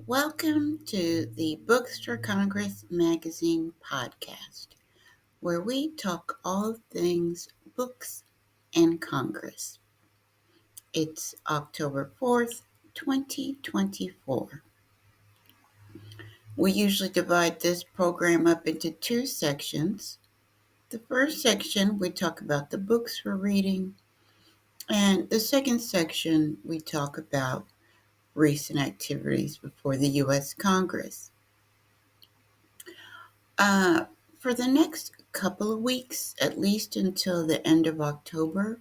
Welcome to the Books for Congress magazine podcast, where we talk all things books and Congress. It's October 4th, 2024. We usually divide this program up into two sections. The first section, we talk about the books we're reading, and the second section, we talk about recent activities before the U.S. Congress. Uh, for the next couple of weeks, at least until the end of October,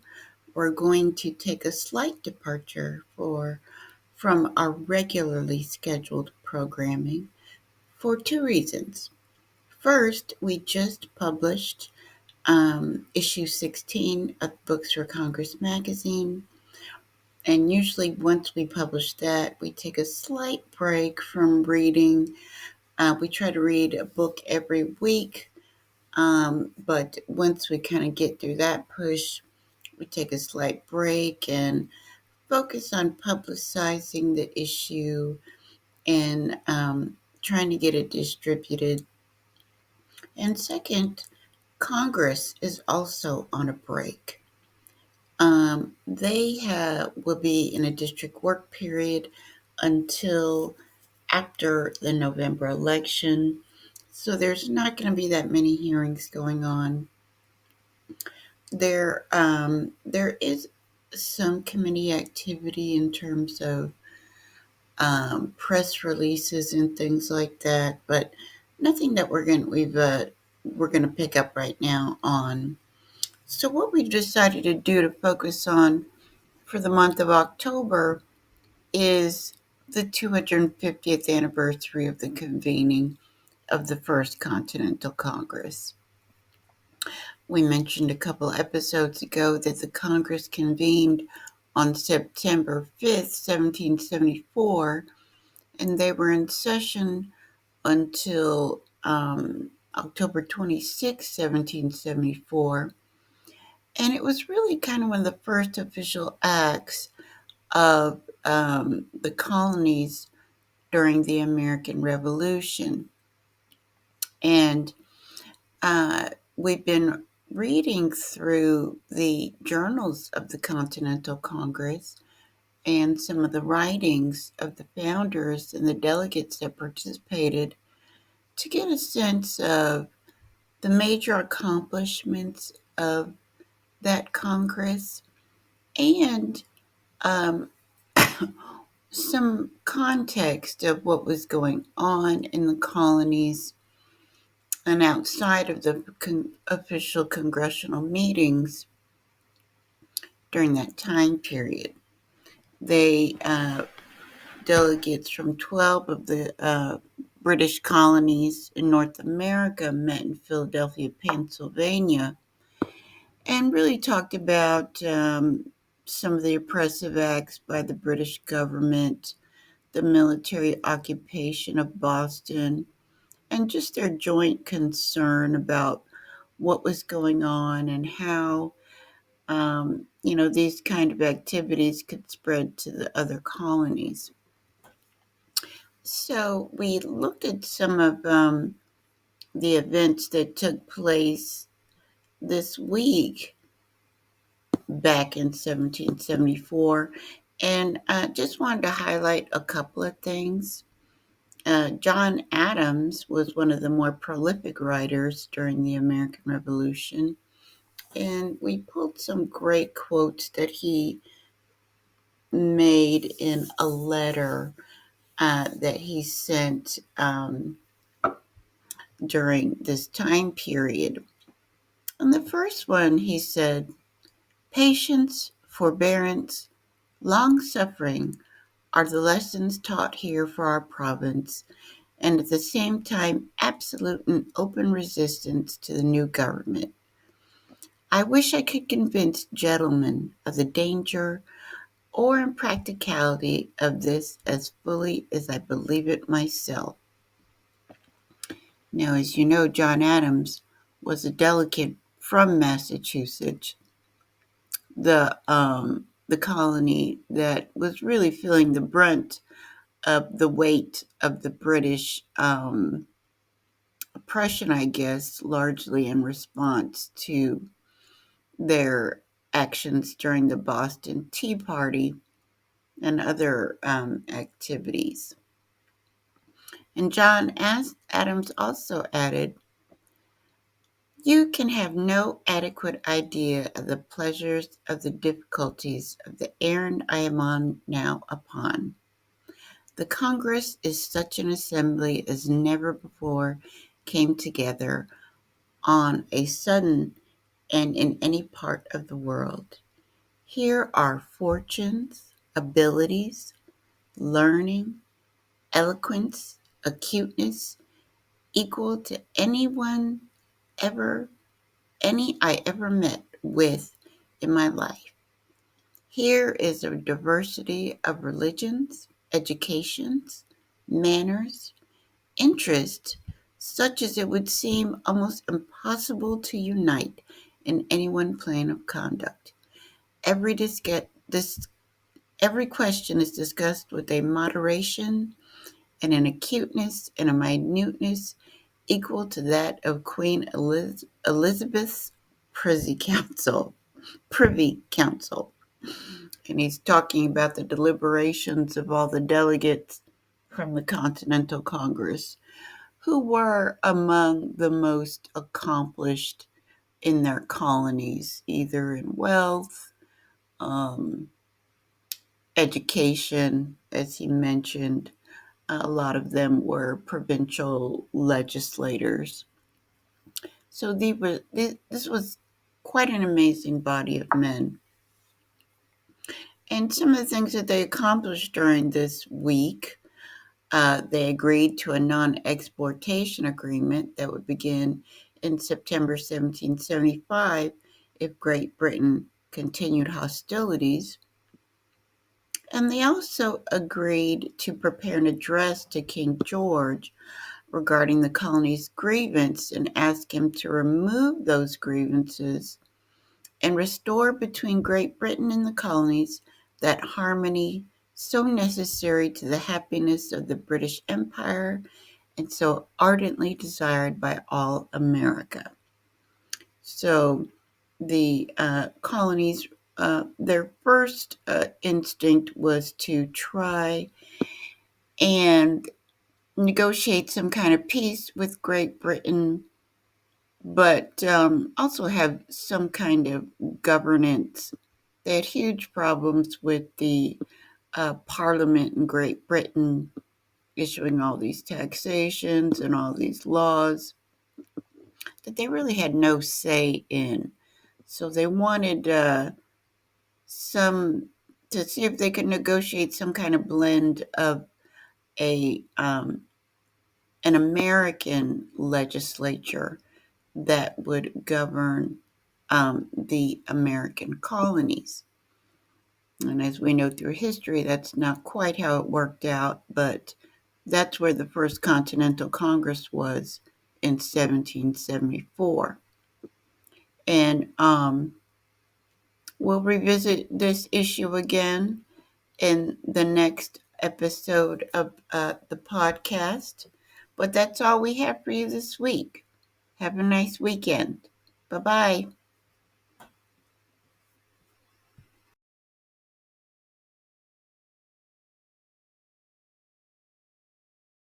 we're going to take a slight departure from our regularly scheduled programming for two reasons. First, we just published issue 16 of Books for Congress magazine. And usually, once we publish that, we take a slight break from reading. We try to read a book every week. But once we kind of get through that push, we take a slight break and focus on publicizing the issue and trying to get it distributed. And second, Congress is also on a break. Will be in a district work period until after the November election. So there's not going to be that many hearings going on. There is some committee activity in terms of press releases and things like that, but nothing that we're gonna pick up right now on. So what we decided to do to focus on for the month of October is the 250th anniversary of the convening of the First Continental Congress. We mentioned a couple episodes ago that the Congress convened on September 5th, 1774, and they were in session until October 26th, 1774. And it was really kind of one of the first official acts of the colonies during the American Revolution. And we've been reading through the journals of the Continental Congress and some of the writings of the founders and the delegates that participated to get a sense of the major accomplishments of that Congress and um, some context of what was going on in the colonies and outside of the official congressional meetings during that time period. They delegates from 12 of the British colonies in North America met in Philadelphia, Pennsylvania, and really talked about some of the oppressive acts by the British government, the military occupation of Boston, and just their joint concern about what was going on and how these kind of activities could spread to the other colonies. So we looked at some of the events that took place this week back in 1774, and just wanted to highlight a couple of things. John Adams was one of the more prolific writers during the American Revolution, and we pulled some great quotes that he made in a letter that he sent during this time period. And the first one, he said, patience, forbearance, long suffering are the lessons taught here for our province, and at the same time, absolute and open resistance to the new government. I wish I could convince gentlemen of the danger or impracticality of this as fully as I believe it myself. Now, as you know, John Adams was a delegate from Massachusetts, the colony that was really feeling the brunt of the weight of the British oppression, I guess, largely in response to their actions during the Boston Tea Party and other activities. And John Adams also added, "You can have no adequate idea of the pleasures of the difficulties of the errand I am on now upon. The Congress is such an assembly as never before came together on a sudden and in any part of the world. Here are fortunes, abilities, learning, eloquence, acuteness, equal to any I ever met with in my life. Here is a diversity of religions, educations, manners, interests, such as it would seem almost impossible to unite in any one plan of conduct. Every every question is discussed with a moderation and an acuteness and a minuteness equal to that of Queen Elizabeth's Privy Council." And he's talking about the deliberations of all the delegates from the Continental Congress, who were among the most accomplished in their colonies, either in wealth, um, education, as he mentioned. A lot of them were provincial legislators. So this was quite an amazing body of men. And some of the things that they accomplished during this week, they agreed to a non-exportation agreement that would begin in September 1775 if Great Britain continued hostilities. And they also agreed to prepare an address to King George regarding the colony's grievance and ask him to remove those grievances and restore between Great Britain and the colonies that harmony so necessary to the happiness of the British Empire and so ardently desired by all America. So the colonies, their first instinct was to try and negotiate some kind of peace with Great Britain, but also have some kind of governance. They had huge problems with the Parliament in Great Britain issuing all these taxations and all these laws that they really had no say in. So they wanted some to see if they could negotiate some kind of blend of a an American legislature that would govern the American colonies. And as we know through history, that's not quite how it worked out, but that's where the First Continental Congress was in 1774. And we'll revisit this issue again in the next episode of the podcast. But that's all we have for you this week. Have a nice weekend. Bye bye.